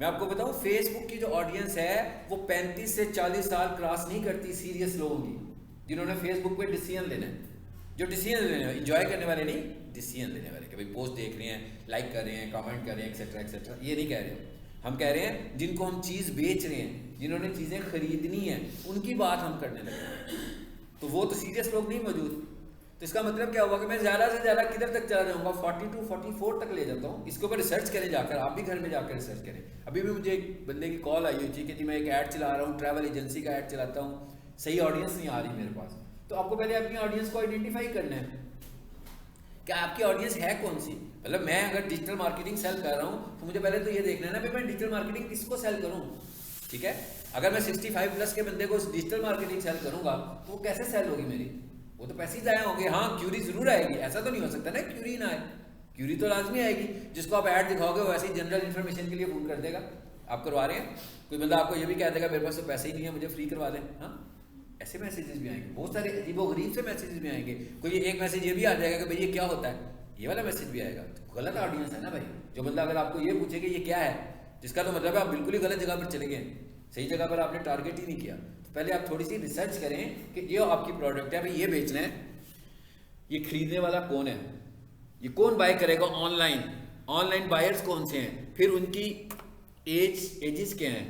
मैं आपको बताऊं, फेसबुक की जो ऑडियंस है वो 35 से 40 साल क्रॉस नहीं करती सीरियस लोगों की, जिन्होंने फेसबुक पे डिसीजन लेना है। जो डिसीजन लेने हैं, इंजॉय करने वाले नहीं, डिसीजन लेने वाले, कि भाई पोस्ट देख रहे हैं, लाइक कर रहे हैं, कमेंट कर रहे हैं, एक्सेट्रा एक्सेट्रा। ये नहीं कह रहे हम कह रहे हैं जिनको हम चीज़ बेच रहे हैं, जिन्होंने चीज़ें खरीदनी है, उनकी बात हम करने लगे हैं। तो वो तो सीरियस लोग नहीं मौजूद। तो इसका मतलब क्या हुआ कि मैं ज़्यादा से ज़्यादा किधर तक चला जाऊँगा? 42 44 तक ले जाता हूँ। इसके ऊपर रिसर्च करें जाकर, आप भी घर में जाकर रिसर्च करें। अभी भी मुझे एक बंदे की कॉल आई हुई थी कि जी मैं एक ऐड चला रहा हूँ, ट्रैवल एजेंसी का ऐड चलाता हूँ, सही ऑडियंस नहीं आ रही मेरे पास। तो आपको पहले अपनी ऑडियंस को आइडेंटिफाई करना है कि आपकी ऑडियंस है कौन सी। मतलब मैं अगर डिजिटल मार्केटिंग सेल कर रहा हूँ तो मुझे पहले तो ये देखना है ना कि मैं डिजिटल मार्केटिंग किसको सेल करूँ। ठीक है, अगर मैं 65 प्लस के बंदे को डिजिटल मार्केटिंग सेल करूँगा तो वो कैसे सेल होगी मेरी? वो तो पैसे ही जाया होंगे। हाँ, क्यूरी जरूर आएगी, ऐसा तो नहीं हो सकता ना क्यूरी ना आए। क्यूरी तो लाजमी आएगी। जिसको आप ऐड दिखाओगे वो ऐसे ही जनरल इन्फॉर्मेशन के लिए फोन कर देगा, आप करवा रहे हैं। कोई बंदा आपको ये भी कह देगा मेरे पास तो पैसे ही नहीं है, मुझे फ्री करवा दें। हाँ, ऐसे मैसेजेस भी आएंगे, बहुत सारे अजीबोगरीब से मैसेजेस भी आएंगे। कोई एक मैसेज ये भी आ जाएगा कि भाई ये क्या होता है, ये वाला मैसेज भी आएगा। तो गलत ऑडियंस है ना भाई। जो बंदा अगर आपको ये पूछे कि ये क्या है, जिसका तो मतलब है आप बिल्कुल ही गलत जगह पर चले गए, सही जगह पर आपने टारगेट ही नहीं किया। तो पहले आप थोड़ी सी रिसर्च करें कि ये आपकी प्रोडक्ट है, भाई ये बेचना है, ये खरीदने वाला कौन है, ये कौन बाय करेगा ऑनलाइन, ऑनलाइन बायर्स कौन से हैं, फिर उनकी एजेस क्या हैं,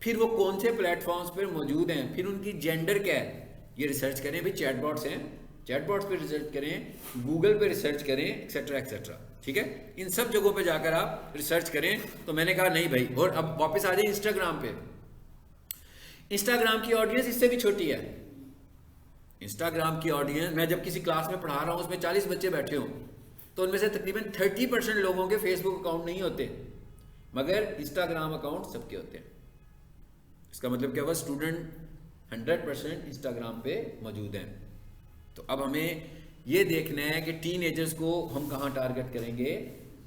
फिर वो कौन से प्लेटफॉर्म्स पर मौजूद हैं, फिर उनकी जेंडर क्या है, ये रिसर्च करें। भाई चैटबॉट्स हैं, चैटबॉट्स पे रिसर्च करें, गूगल पे रिसर्च करें, एक्सेट्रा एक्सेट्रा। ठीक है, इन सब जगहों पे जाकर आप रिसर्च करें। तो मैंने कहा नहीं भाई। और अब वापस आ जाए इंस्टाग्राम पे। इंस्टाग्राम की ऑडियंस इससे भी छोटी है। इंस्टाग्राम की ऑडियंस, मैं जब किसी क्लास में पढ़ा रहा हूँ उसमें 40 बच्चे बैठे हों तो उनमें से तकरीबन 30% लोगों के फेसबुक अकाउंट नहीं होते, मगर इंस्टाग्राम अकाउंट सबके होते हैं। इसका मतलब क्या हुआ? स्टूडेंट 100% इंस्टाग्राम पे मौजूद हैं। तो अब हमें ये देखना है कि टीनेजर्स को हम कहाँ टारगेट करेंगे,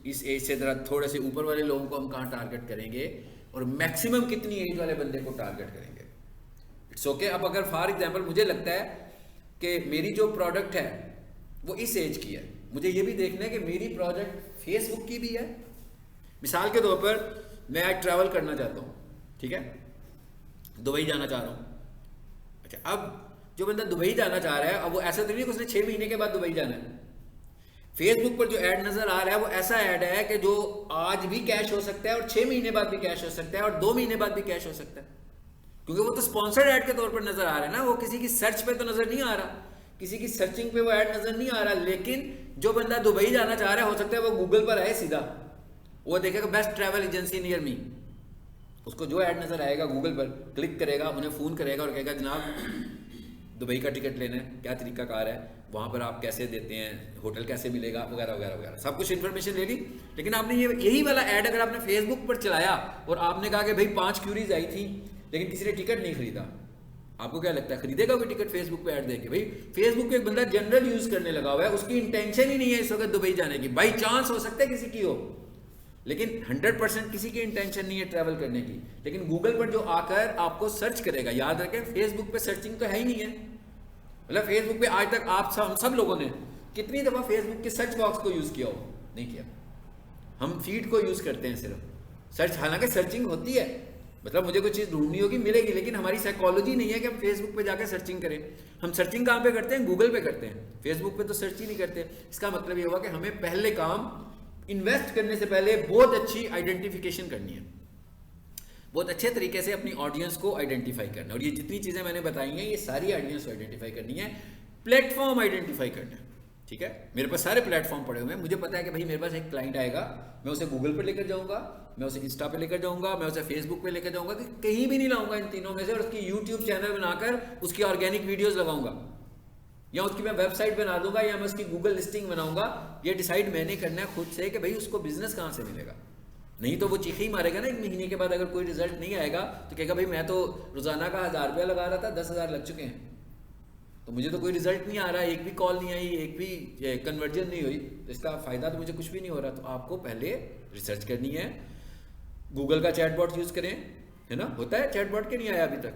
इस एज से ज़रा थोड़े से ऊपर वाले लोगों को हम कहाँ टारगेट करेंगे, और मैक्सिमम कितनी एज वाले बंदे को टारगेट करेंगे। It's okay. अब अगर फॉर एग्जांपल मुझे लगता है कि मेरी जो प्रोडक्ट है वो इस एज की है, मुझे ये भी देखना है कि मेरी प्रोडक्ट फेसबुक की भी है। मिसाल के तौर पर मैं आज ट्रैवल करना चाहता हूँ, ठीक है, दुबई जाना चाह रहा हूँ। अच्छा, अब जो बंदा दुबई जाना चाह रहा है, अब वो ऐसा तो नहीं कि उसने 6 महीने के बाद दुबई जाना है। फेसबुक पर जो ऐड नजर आ रहा है वो ऐसा ऐड है कि जो आज भी कैश हो सकता है और 6 महीने बाद भी कैश हो सकता है और 2 महीने बाद भी कैश हो सकता है, क्योंकि वो तो स्पॉन्सर्ड ऐड के तौर पर नजर आ रहा है ना। वो किसी की सर्च पे तो नजर नहीं आ रहा, किसी की सर्चिंग पे वो ऐड नजर नहीं आ रहा। लेकिन जो बंदा दुबई जाना चाह रहा है, हो सकता है वो गूगल पर आए सीधा, वो देखेगा best travel agency near me, उसको जो ऐड नजर आएगा गूगल पर क्लिक करेगा, उन्हें फ़ोन करेगा और कहेगा जनाब दुबई का टिकट लेना है, क्या तरीका कार है, वहाँ पर आप कैसे देते हैं, होटल कैसे मिलेगा, वगैरह वगैरह वगैरह, सब कुछ इन्फॉर्मेशन ले ली। लेकिन आपने यही वाला ऐड अगर आपने फेसबुक पर चलाया और आपने कहा कि भाई 5 क्यूरीज आई थी लेकिन किसी ने टिकट नहीं खरीदा, आपको क्या लगता है खरीदेगा कोई टिकट फेसबुक पे ऐड देके? भाई फेसबुक पे एक बंदा जनरल यूज करने लगा हुआ है, उसकी इंटेंशन ही नहीं है इस वक्त दुबई जाने की। बाई चांस हो सकता है किसी की हो, लेकिन 100% किसी की इंटेंशन नहीं है ट्रैवल करने की। लेकिन गूगल पर जो आकर आपको सर्च करेगा, याद रखें फेसबुक पे सर्चिंग तो है ही नहीं है। मतलब फेसबुक पे आज तक आप हम सब लोगों ने कितनी दफ़ा फेसबुक के सर्च बॉक्स को यूज़ किया हो? नहीं किया। हम फीड को यूज़ करते हैं सिर्फ, सर्च, हालांकि सर्चिंग होती है मतलब मुझे कोई चीज़ ढूंढनी होगी, मिलेगी, लेकिन हमारी साइकोलॉजी नहीं है कि हम फेसबुक पे जाकर सर्चिंग करें। हम सर्चिंग कहाँ पे करते हैं? गूगल पे करते हैं, फेसबुक पे तो सर्च ही नहीं करते। इसका मतलब ये हुआ कि हमें पहले काम इन्वेस्ट करने से पहले बहुत अच्छी आइडेंटिफिकेशन करनी है, बहुत अच्छे तरीके से अपनी ऑडियंस को आइडेंटिफाई करना है। और ये जितनी चीज़ें मैंने बताई हैं ये सारी ऑडियंस को आइडेंटिफाई करनी है, प्लेटफॉर्म आइडेंटिफाई करना है, ठीक है। मेरे पास सारे प्लेटफॉर्म पड़े हुए हैं, मुझे पता है कि भाई मेरे पास एक क्लाइंट आएगा, मैं उसे गूगल पे लेकर जाऊंगा, मैं उसे इंस्टा पे लेकर जाऊंगा, मैं उसे फेसबुक पे लेकर जाऊंगा, कि कहीं भी नहीं लाऊंगा इन तीनों में से, और उसकी यूट्यूब चैनल बनाकर उसकी ऑर्गेनिक वीडियोस लगाऊंगा, या उसकी मैं वेबसाइट बना दूंगा, या मैं उसकी गूगल लिस्टिंग बनाऊंगा। ये डिसाइड मैंने करना है खुद से कि भाई उसको बिजनेस कहाँ से मिलेगा। नहीं तो वो चीख ही मारेगा ना 1 महीने के बाद, अगर कोई रिजल्ट नहीं आएगा तो कहेगा भाई मैं तो रोजाना का 1000 रुपया लगा रहा था, 10,000 लग चुके हैं, तो मुझे तो कोई रिजल्ट नहीं आ रहा, एक भी कॉल नहीं आई, एक भी कन्वर्जन नहीं हुई, तो इसका फायदा तो मुझे कुछ भी नहीं हो रहा। तो आपको पहले रिसर्च करनी है, गूगल का चैटबॉट यूज करें, है ना, होता है चैटबॉट के, नहीं आया अभी तक,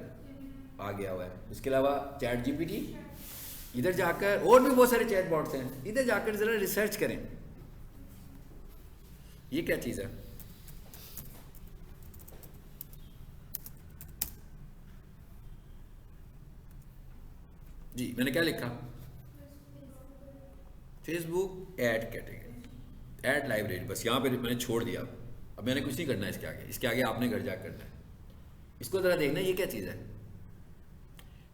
आ गया हुआ है। उसके अलावा चैट जीपीटी, इधर जाकर और भी बहुत सारे चैटबॉट्स हैं, इधर जाकर जरा रिसर्च करें ये क्या चीज़ है। जी मैंने क्या लिखा? Facebook ad category, add library, बस यहाँ पे मैंने छोड़ दिया। अब मैंने कुछ नहीं करना है इसके आगे आपने घर जाकर करना है। इसको ज़रा देखना ये क्या चीज़ है,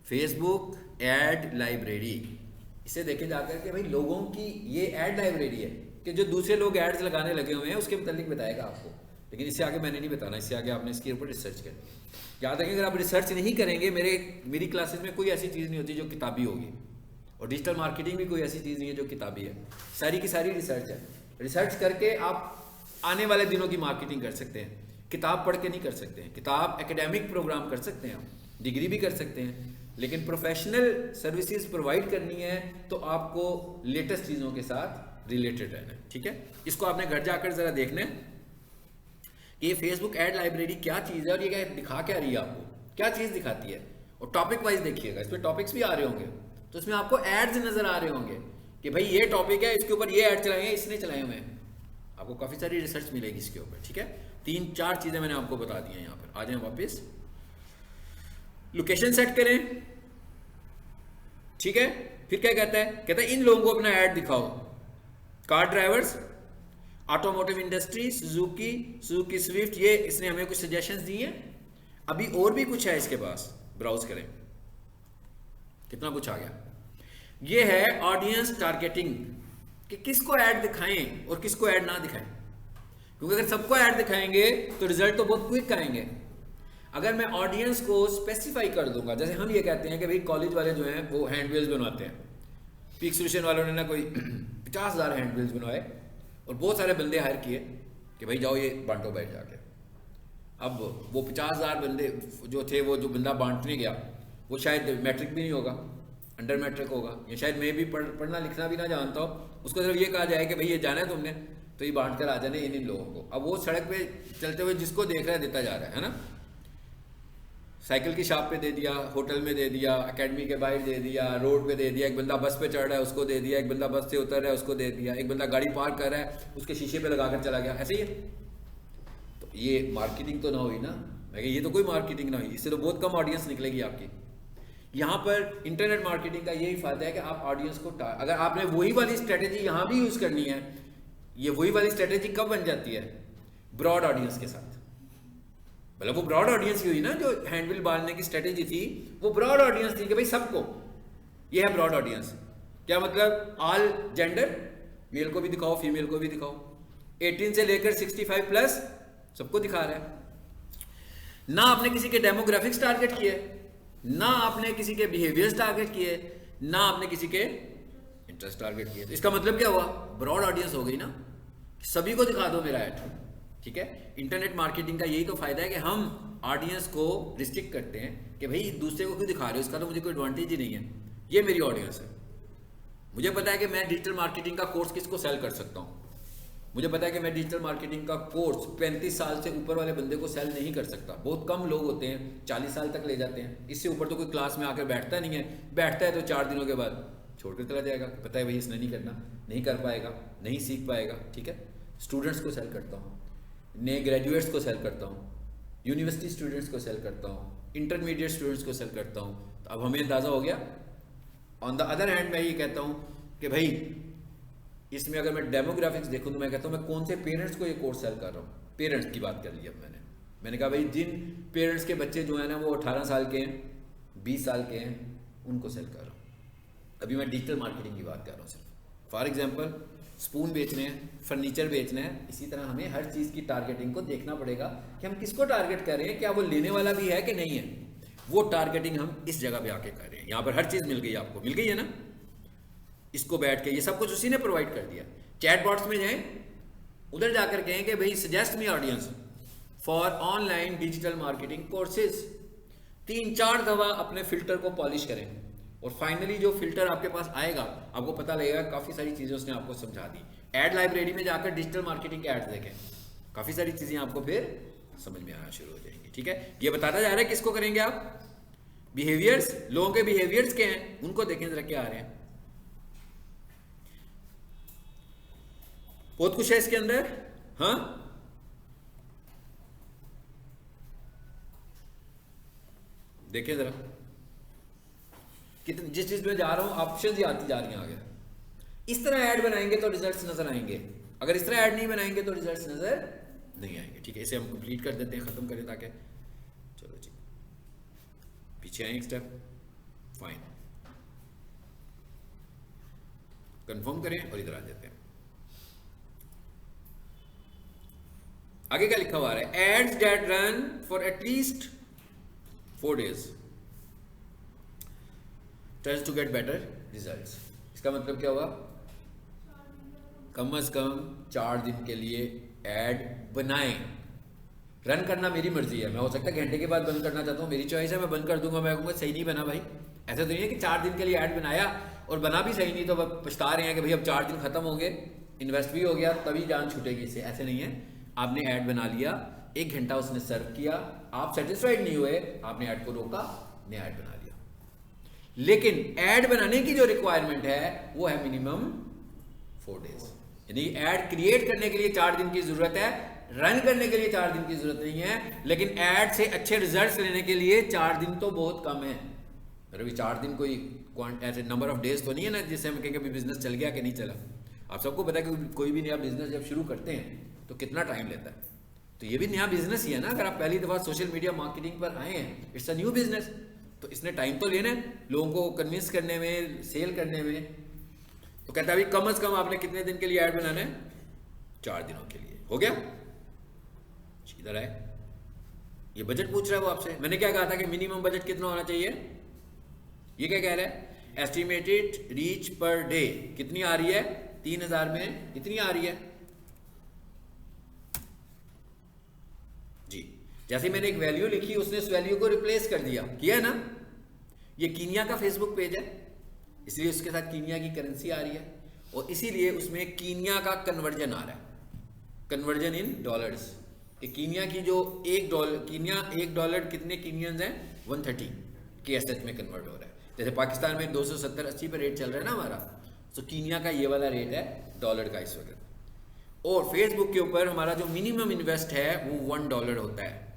फेसबुक ऐड लाइब्रेरी। इसे देखे जाकर के भाई लोगों की ये ऐड लाइब्रेरी है कि जो दूसरे लोग एड्स लगाने लगे हुए हैं उसके मुतालिक बताएगा आपको, लेकिन इससे आगे मैंने नहीं बताना, इससे आगे आपने इसके ऊपर रिसर्च करनी है। याद रखें अगर आप रिसर्च नहीं करेंगे, मेरी क्लासेस में कोई ऐसी चीज़ नहीं होती जो किताबी होगी, और डिजिटल मार्केटिंग भी कोई ऐसी चीज़ नहीं है जो किताबी है, सारी की सारी रिसर्च है। रिसर्च करके आप आने वाले दिनों की मार्केटिंग कर सकते हैं, किताब पढ़ के नहीं कर सकते हैं। किताब एकेडमिक प्रोग्राम कर सकते हैं, आप डिग्री भी कर सकते हैं, लेकिन प्रोफेशनल सर्विसेज प्रोवाइड करनी है तो आपको लेटेस्ट चीज़ों के साथ रिलेटेड रहना है, ठीक है। इसको आपने घर जाकर ज़रा देखना है कि ये फेसबुक ऐड लाइब्रेरी क्या चीज़ है और ये क्या दिखा क्या रही है आपको, क्या चीज़ दिखाती है। और टॉपिक वाइज देखिएगा, इसमें टॉपिक्स भी आ रहे होंगे, तो इसमें आपको एड्स नज़र आ रहे होंगे कि भाई ये टॉपिक है, इसके ऊपर ये ऐड चलाए हैं, इसने चलाए हुए हैं। आपको काफ़ी सारी रिसर्च मिलेगी इसके ऊपर, ठीक है। 3-4 चीज़ें मैंने आपको बता दी हैं यहाँ पर। आ जाएं वापस, लोकेशन सेट करें, ठीक है। फिर क्या कहता है इन लोगों को अपना ऐड दिखाओ, car drivers, automotive industry, Suzuki Swift, ये इसने हमें कुछ सजेशंस दी हैं। अभी और भी कुछ है इसके पास, ब्राउज करें, कितना कुछ आ गया। ये है ऑडियंस टारगेटिंग, कि किसको ऐड दिखाएं और किसको ऐड ना दिखाएं, क्योंकि अगर सबको ऐड दिखाएंगे तो रिजल्ट तो बहुत क्विक आएंगे। अगर मैं ऑडियंस को स्पेसिफाई कर दूंगा, जैसे हम ये कहते हैं कि भाई कॉलेज वाले जो हैं वो हैंडबिल्स बनवाते हैं, पीक सोल्यूशन वालों ने ना कोई 50,000 हैंडबिल्स बनवाए और बहुत सारे बंदे हायर किए कि भाई जाओ ये बांटो बैठ जाके। अब वो 50,000 बंदे जो थे, वो जो बंदा बांटने गया वो शायद मैट्रिक भी नहीं होगा, अंडर मैट्रिक होगा, या शायद मैं भी पढ़ना लिखना भी ना जानता हो। उसको सिर्फ ये कहा जाए कि भाई ये जाना है तुमने तो ये बांट कर आ जाने इन लोगों को। अब वो सड़क पे चलते हुए जिसको देख रहा है देता जा रहा है ना, साइकिल की शॉप पे दे दिया, होटल में दे दिया, एकेडमी के बाहर दे दिया, रोड पे दे दिया, एक बंदा बस पे चढ़ रहा है उसको दे दिया, एक बंदा बस से उतर रहा है उसको दे दिया, एक बंदा गाड़ी पार्क कर रहा है उसके शीशे पे लगा कर चला गया, ऐसे ही है। तो ये मार्केटिंग तो ना हुई ना, मैं ये तो कोई मार्केटिंग ना हुई, इससे तो बहुत कम ऑडियंस निकलेगी आपकी। यहाँ पर इंटरनेट मार्केटिंग का यही फायदा है कि आप ऑडियंस को अगर आपने वही वाली स्ट्रेटेजी यहाँ भी यूज करनी है, ये वही वाली स्ट्रेटेजी कब बन जाती है? ब्रॉड ऑडियंस के साथ। मतलब वो ब्रॉड ऑडियंस ही हुई ना, जो हैंडबिल बांधने की स्ट्रेटेजी थी वो ब्रॉड ऑडियंस थी कि भाई सबको, ये है ब्रॉड ऑडियंस। क्या मतलब? ऑल जेंडर, मेल को भी दिखाओ फीमेल को भी दिखाओ, 18 से लेकर 65 प्लस सबको दिखा रहा है। ना आपने किसी के डेमोग्राफिक्स टारगेट किए, ना आपने किसी के बिहेवियर्स टारगेट किए, ना आपने किसी के इंटरेस्ट टारगेट किए। तो इसका मतलब क्या हुआ? ब्रॉड ऑडियंस हो गई ना, सभी को दिखा दो मेरा ऐड, ठीक है। इंटरनेट मार्केटिंग का यही तो फायदा है कि हम ऑडियंस को रिस्ट्रिक्ट करते हैं कि भाई दूसरे को क्यों दिखा रहे हो, इसका तो मुझे कोई एडवांटेज ही नहीं है, ये मेरी ऑडियंस है। मुझे पता है कि मैं डिजिटल मार्केटिंग का कोर्स किसको सेल कर सकता हूँ, मुझे पता है कि मैं डिजिटल मार्केटिंग का कोर्स 35 साल से ऊपर वाले बंदे को सेल नहीं कर सकता। बहुत कम लोग होते हैं 40 साल तक ले जाते हैं, इससे ऊपर तो कोई क्लास में आकर बैठता नहीं है, बैठता है तो 4 दिनों के बाद छोड़ कर चला जाएगा, पता है भाई इसने नहीं करना, नहीं कर पाएगा, नहीं सीख पाएगा, ठीक है। स्टूडेंट्स को सेल करता हूँ, नए ग्रेजुएट्स को सेल करता हूँ, यूनिवर्सिटी स्टूडेंट्स को सेल करता हूँ, इंटरमीडिएट स्टूडेंट्स को सेल करता हूँ। तो अब हमें अंदाज़ा हो गया। ऑन द अदर हैंड मैं ये कहता हूँ कि भाई इसमें अगर मैं डेमोग्राफिक्स देखूँ तो मैं कहता हूँ मैं कौन से पेरेंट्स को ये कोर्स सेल कर रहा हूँ। पेरेंट्स की बात कर ली अब मैंने कहा भाई जिन पेरेंट्स के बच्चे जो है ना वो 18 साल के हैं, 20 साल के हैं, उनको सेल कर रहा हूँ। अभी मैं डिजिटल मार्केटिंग की बात कर रहा हूँ सिर्फ। फॉर एग्जाम्पल स्पून बेचने हैं, फर्नीचर बेचना है, इसी तरह हमें हर चीज़ की टारगेटिंग को देखना पड़ेगा कि हम किसको टारगेट कर रहे हैं, क्या वो लेने वाला भी है कि नहीं है। वो टारगेटिंग हम इस जगह पे आके कर रहे हैं। यहाँ पर हर चीज़ मिल गई, आपको मिल गई है ना। इसको बैठ के ये सब कुछ उसी ने प्रोवाइड कर दिया। चैट बॉक्स में जाएं, उधर जाकर कहें कि भाई suggest me audience for online digital marketing courses. 3-4 दफ़ा अपने फिल्टर को पॉलिश करें और फाइनली जो फिल्टर आपके पास आएगा आपको पता लगेगा काफ़ी सारी चीज़ें उसने आपको समझा दी। एड लाइब्रेरी में जाकर डिजिटल मार्केटिंग के एड्स देखें, काफ़ी सारी चीज़ें आपको फिर समझ में आना शुरू हो जाएंगी। ठीक है, ये बताता जा रहा है किसको करेंगे आप, बिहेवियर्स, लोगों के बिहेवियर्स क्या हैं उनको देखें जरा क्या आ रहे हैं। बहुत कुछ है इसके अंदर। हाँ, देखिए जरा कितनी जिस चीज में जा रहा हूं ऑप्शंस ही आती जा रही हैं आगे। इस तरह ऐड बनाएंगे तो रिजल्ट्स नजर आएंगे, अगर इस तरह ऐड नहीं बनाएंगे तो रिजल्ट्स नजर नहीं आएंगे। ठीक है, इसे हम कंप्लीट कर देते हैं, खत्म करें ताकि चलो जी पीछे आए एक स्टेप। फाइन, कंफर्म करें और इधर आ जाते हैं। आगे क्या लिखा हुआ है, ads that run for at least 4 days tends to get better results। इसका मतलब क्या हुआ, कम से कम 4 दिन के लिए ऐड बनाएं। रन करना मेरी मर्जी है, मैं हो सकता है घंटे के बाद बंद करना चाहता हूँ, मेरी चॉइस है, मैं बंद कर दूंगा। मैं कहूँगा सही नहीं बना भाई। ऐसा तो नहीं है कि 4 दिन के लिए ऐड बनाया और बना भी सही नहीं तो पछता रहे हैं कि भाई अब 4 दिन खत्म हो गए, इन्वेस्ट भी हो गया, तभी जान छूटेगी इससे। ऐसे नहीं है, आपने ऐड बना लिया, 1 घंटा उसने सर्व किया, आप सेटिस्फाइड नहीं हुए, आपने ऐड को रोका, नया ऐड बना लिया। लेकिन ऐड बनाने की जो रिक्वायरमेंट है वो है मिनिमम 4 days। यानी ऐड क्रिएट करने के लिए 4 दिन की जरूरत है, रन करने के लिए 4 दिन की जरूरत नहीं है। लेकिन ऐड से अच्छे रिजल्ट्स लेने के लिए 4 दिन तो बहुत कम है। अभी 4 दिन कोई ऐसे नंबर ऑफ डेज तो नहीं है ना जिससे हम कहेंगे बिजनेस चल गया कि नहीं चला। आप सबको पता है कि कोई भी नया बिजनेस जब शुरू करते हैं तो कितना टाइम लेता है। तो ये भी नया बिजनेस ही है ना। अगर आप पहली दफ़ा सोशल मीडिया मार्केटिंग पर आए हैं, इट्स अ न्यू बिजनेस, तो इसने टाइम तो लेना है लोगों को कन्विंस करने में, सेल करने में। तो कहता है अभी कम से कम आपने कितने दिन के लिए ऐड बनाना है, 4 दिनों के लिए। हो गया, इधर आए, ये बजट पूछ रहा है वो आपसे। मैंने क्या कहा था कि मिनिमम बजट कितना होना चाहिए, ये क्या कह रहा है, एस्टिमेटेड रीच पर डे कितनी आ रही है, 3000 में इतनी आ रही है जी। जैसे मैंने एक वैल्यू लिखी, उसने उस वैल्यू को रिप्लेस कर दिया, किया है ना। ये कीनिया का फेसबुक पेज है, इसलिए उसके साथ कीनिया की करेंसी आ रही है और इसीलिए उसमें कीनिया का कन्वर्जन आ रहा है, कन्वर्जन इन डॉलर्स। कीनिया की जो $1 कितने कीनियंस हैं, 130 के एसेट में कन्वर्ट हो रहा है। जैसे पाकिस्तान में 270-80 पर रेट चल रहा है ना हमारा, तो कीनिया का ये वाला रेट है डॉलर का इस वक्त। और फेसबुक के ऊपर हमारा जो मिनिमम इन्वेस्ट है वो $1 होता है।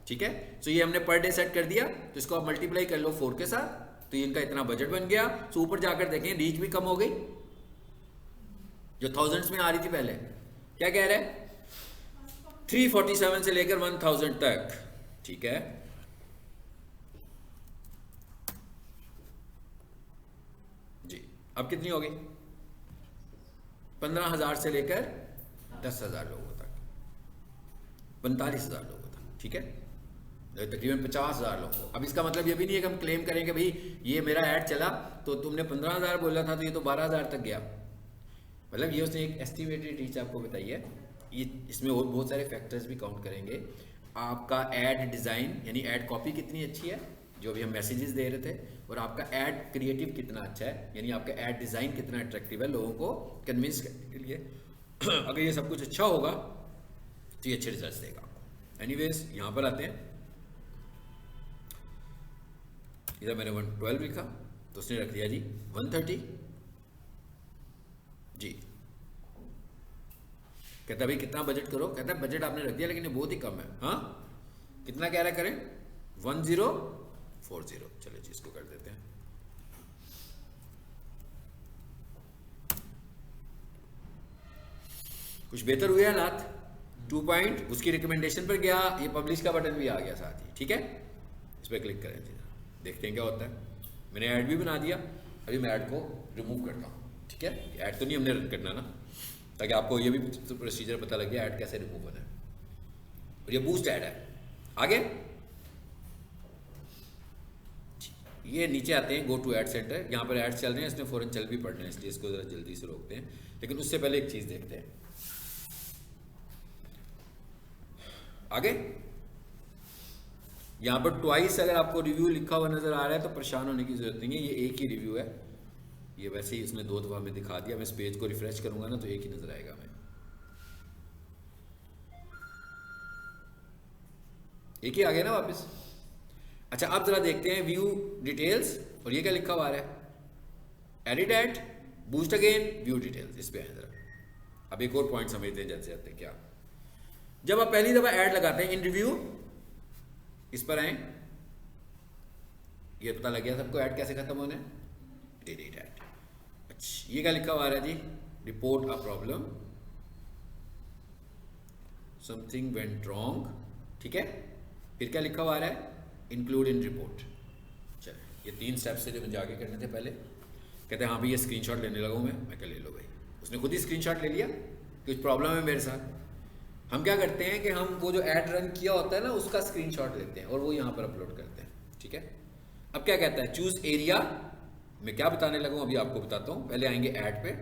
ठीक है, तो ये हमने पर डे सेट कर दिया, तो इसको आप मल्टीप्लाई कर लो 4 के साथ, तो ये इनका इतना बजट बन गया। तो ऊपर जाकर देखें रीच भी कम हो गई, जो थाउजेंड्स में आ रही थी पहले, क्या कह रहे हैं 347 से लेकर 1000 तक। ठीक है, जी अब कितनी हो गई, 15,000 से लेकर 10,000 लोगों तक, 45,000 लोगों तक। ठीक है, तकरीबन 50,000 लोगों। अब इसका मतलब ये भी नहीं है कि हम क्लेम करें कि भाई ये मेरा ऐड चला तो तुमने 15,000 बोला था तो ये तो 12,000 तक गया। मतलब ये उसने एक एस्टिमेटेड रीच आपको बताई है। ये इसमें और बहुत सारे फैक्टर्स भी काउंट करेंगे। आपका ऐड डिज़ाइन यानी ऐड कॉपी कितनी अच्छी है, जो अभी हम मैसेजेस दे रहे थे, और आपका ऐड क्रिएटिव कितना अच्छा है, यानी आपका ऐड डिज़ाइन कितना अट्रैक्टिव है लोगों को कन्विंस करने के लिए। अगर ये सब कुछ अच्छा होगा तो ये अच्छे रिजल्ट देगा। एनीवेज यहाँ पर आते हैं, इधर मैंने 112 लिखा तो उसने रख दिया जी 130 जी। कहता भाई कितना बजट करो, कहता है बजट आपने रख दिया लेकिन ये बहुत ही कम है। हाँ, कितना कह रहा है करें? 1040। चलिए जी इसको कर देते हैं। कुछ बेहतर हुए हालात? 2 पॉइंट उसकी रिकमेंडेशन पर गया, ये पब्लिश का बटन भी आ गया साथ ही, ठीक है। इस पर क्लिक करें जी, देखते हैं क्या होता है। मैंने ऐड भी बना दिया, अभी मैं ऐड को रिमूव करता हूँ, ठीक है। ऐड तो नहीं हमने रन करना ना, ताकि आपको ये भी प्रोसीजर पता लगे ऐड कैसे रिमूव होना है। और ये बूस्ट ऐड है। आगे ये नीचे आते हैं, गो टू ऐड सेंटर। यहाँ पर ऐड चल रहे हैं, इसमें फौरन चल भी पड़ रहे हैं, इसलिए इसको ज़रा जल्दी से रोकते हैं। लेकिन उससे पहले एक चीज़ देखते हैं। आगे यहाँ पर ट्वाइस अगर आपको रिव्यू लिखा हुआ नज़र आ रहा है तो परेशान होने की ज़रूरत नहीं है, ये एक ही रिव्यू है। ये वैसे ही इसमें 2 दफ़ा में दिखा दिया। मैं इस पेज को रिफ्रेश करूँगा ना तो एक ही नज़र आएगा। मैं एक ही आ गया ना वापस। अच्छा अब ज़रा देखते हैं व्यू डिटेल्स, और ये क्या लिखा हुआ है? Edit ad, boost again, view details. इस पे आए ज़रा। अब एक और पॉइंट समझते हैं जैसे आते हैं क्या। जब आप पहली दफ़ा ऐड लगाते हैं इन रिव्यू, इस पर आए, ये पता लग गया सबको ऐड कैसे खत्म होना है, डिलीट ऐड। अच्छा ये क्या लिखा हुआ है जी? Report a problem, something went wrong, ठीक है। फिर क्या लिखा हुआ है? Include in report. चलिए ये 3 स्टेप्स से जो मुझे आगे करने थे। पहले कहते हैं हाँ भाई ये स्क्रीनशॉट लेने लगा हूँ मैं कह ले लो भाई। उसने खुद ही स्क्रीनशॉट ले लिया, कुछ प्रॉब्लम है मेरे साथ। हम क्या करते हैं कि हम वो जो ऐड रन किया होता है ना उसका स्क्रीनशॉट लेते हैं और वो यहाँ पर अपलोड करते हैं, ठीक है। अब क्या कहता है? Choose area. मैं क्या बताने लगा हूँ अभी आपको बताता हूँ। पहले आएंगे ऐड पे,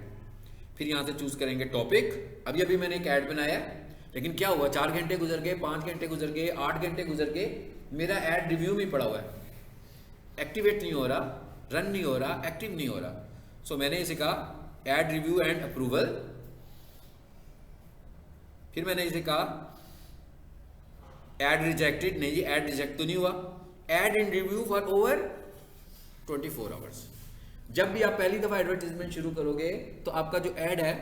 फिर यहाँ से चूज करेंगे टॉपिक। अभी मैंने एक ऐड बनाया है, लेकिन क्या हुआ 4 घंटे गुजर गए, 5 घंटे गुजर गए, 8 घंटे गुजर गए, मेरा ऐड रिव्यू में पड़ा हुआ है, एक्टिवेट नहीं हो रहा, रन नहीं हो रहा, एक्टिव नहीं हो रहा। सो मैंने इसे कहा ऐड रिव्यू एंड अप्रूवल। फिर मैंने इसे कहा ऐड रिजेक्टेड। नहीं जी ऐड रिजेक्ट तो नहीं हुआ। Add in review for over 24 hours. जब भी आप पहली दफा एडवर्टीजमेंट शुरू करोगे तो आपका जो ऐड है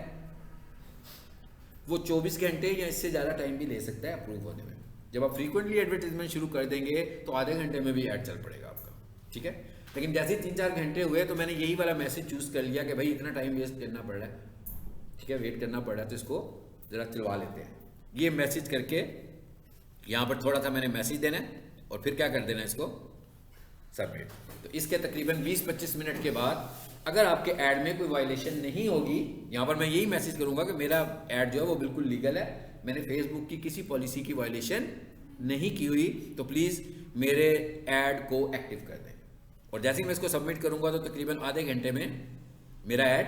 वो 24 घंटे या इससे ज़्यादा टाइम भी ले सकता है अप्रूव होने में। जब आप फ्रीक्वेंटली एडवर्टीजमेंट शुरू कर देंगे तो आधे घंटे में भी ऐड चल पड़ेगा आपका, ठीक है। लेकिन जैसे ही 3-4 घंटे हुए तो मैंने यही वाला मैसेज चूज कर लिया कि भाई इतना टाइम वेस्ट करना पड़ रहा है, ठीक है, वेट करना पड़ रहा है, तो इसको ज़रा चलवा लेते हैं। ये मैसेज करके यहाँ पर थोड़ा सा मैंने मैसेज देना है और फिर क्या कर देना है इसको सबमिट। तो इसके तकरीबन 20-25 मिनट के बाद अगर आपके ऐड में कोई वायलेशन नहीं होगी, यहाँ पर मैं यही मैसेज करूँगा कि मेरा ऐड जो है वो बिल्कुल लीगल है, मैंने फेसबुक की किसी पॉलिसी की वायलेशन नहीं की हुई, तो प्लीज़ मेरे ऐड को एक्टिव कर दें। और जैसे ही मैं इसको सबमिट करूँगा तो तकरीबन आधे घंटे में मेरा ऐड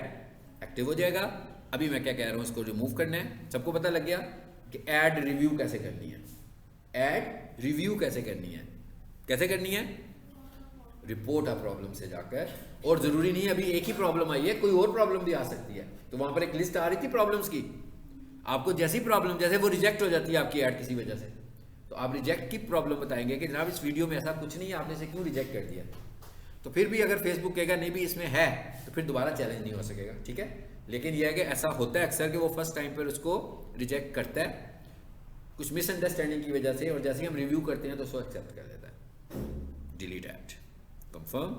एक्टिव हो जाएगा। अभी मैं क्या कह रहा हूँ, इसको रिमूव करना है। सबको पता लग गया कि ऐड रिव्यू कैसे करनी है। ऐड रिव्यू कैसे करनी है? कैसे करनी है? रिपोर्ट आ प्रॉब्लम से जाकर। और ज़रूरी नहीं है अभी एक ही प्रॉब्लम आई है, कोई और प्रॉब्लम भी आ सकती है। तो वहाँ पर एक लिस्ट आ रही थी प्रॉब्लम्स की। आपको जैसी प्रॉब्लम, जैसे वो रिजेक्ट हो जाती है आपकी ऐड किसी वजह से, तो आप रिजेक्ट की प्रॉब्लम बताएंगे कि जनाब इस वीडियो में ऐसा कुछ नहीं है, आपने इसे क्यों रिजेक्ट कर दिया। तो फिर भी अगर फेसबुक कहेगा नहीं भी इसमें है, तो फिर दोबारा चैलेंज नहीं हो सकेगा, ठीक है। लेकिन यह है कि ऐसा होता है अक्सर कि वो फर्स्ट टाइम पर उसको रिजेक्ट करता है कुछ मिसअंडरस्टैंडिंग की वजह से, और जैसे ही हम रिव्यू करते हैं तो उसको एक्सेप्ट कर लेता है। Delete add, confirm.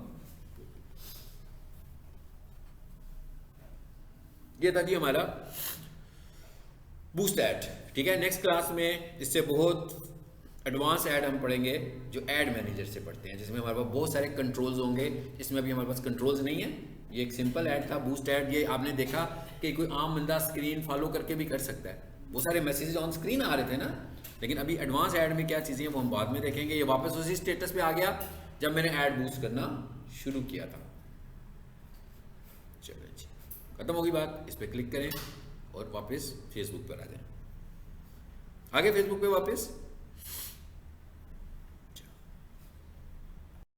ये था जी हमारा बूस्ट ऐड, ठीक है। नेक्स्ट क्लास में इससे बहुत एडवांस ऐड हम पढ़ेंगे जो ऐड मैनेजर से पढ़ते हैं, जिसमें हमारे पास बहुत सारे कंट्रोल्स होंगे। इसमें अभी हमारे पास कंट्रोल्स नहीं है। ये एक सिंपल ऐड था बूस्ट ऐड। ये आपने देखा कि कोई आम बंदा स्क्रीन फॉलो करके भी कर सकता है। बहुत सारे मैसेजेस ऑन स्क्रीन आ रहे थे ना, लेकिन अभी एडवांस ऐड में क्या चीज़ें हैं वो हम बाद में देखेंगे। ये वापस उसी स्टेटस पे आ गया जब मैंने ऐड बूस्ट करना शुरू किया था। चलो जी, खत्म होगी बात। इस पर क्लिक करें और वापस फेसबुक पर आ जाएं। आगे फेसबुक पे वापस